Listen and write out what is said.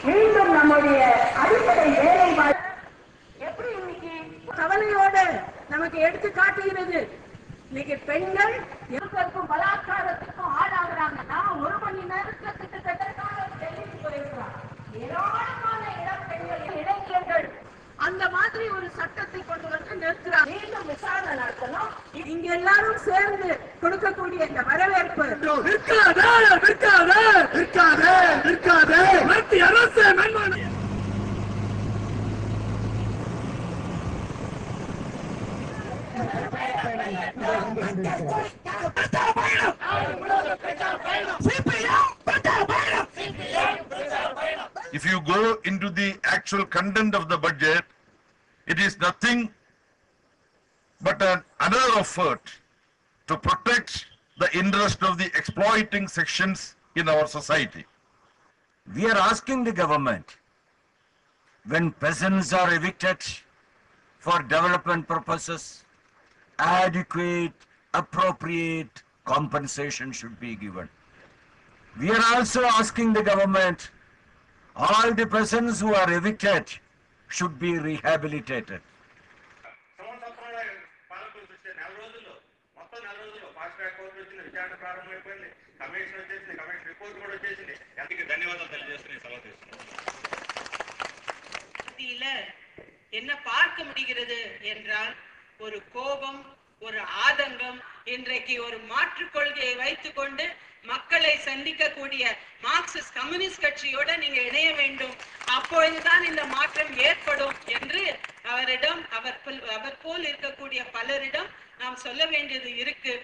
மீண்டும் நம்முடைய அடிப்படை வேலை எப்படி இன்னைக்கு கவலையோடு நமக்கு எடுத்து காட்டுகிறது. இன்னைக்கு பெண்கள் எதற்கும் பலாத்காரத்துக்கும் ஆளாகிறாங்கன்னா 1 மணி நேரத்துக்கு கிட்டத்தட்ட ஏராளமான இளம் பெண்கள் இளைஞர்கள் அந்த மாதிரி ஒரு சட்டத்தை கொண்டு வந்து நிறுத்துறாங்க. மீண்டும் விசாரணை நடத்தணும். இங்க எல்லாரும் சேர்ந்து கொடுக்கக்கூடிய இந்த வரவேற்பு மத்திய அரசு If you go into the actual content of the budget, it is nothing but another effort to protect the interest of the exploiting sections in our society. We are asking the government, when peasants are evicted for development purposes, adequate, appropriate compensation should be given. We are also asking the government, all the persons who are evicted should be rehabilitated. என்ன பார்க்க முடிகிறது என்றால் ஒரு கோபம், ஒரு ஆதங்கம், இன்றைக்கு ஒரு மாற்றுக் கொள்கையை வைத்துக் கொண்டு மக்களை சந்திக்கக்கூடிய மார்க்சிஸ்ட் கம்யூனிஸ்ட் கட்சியோட நீங்க இணைய வேண்டும், அப்பொழுதுதான் இந்த மாற்றம் ஏற்படும் என்று அவர் போல் இருக்கக்கூடிய பலரிடம் நாம் சொல்ல வேண்டியது இருக்கு.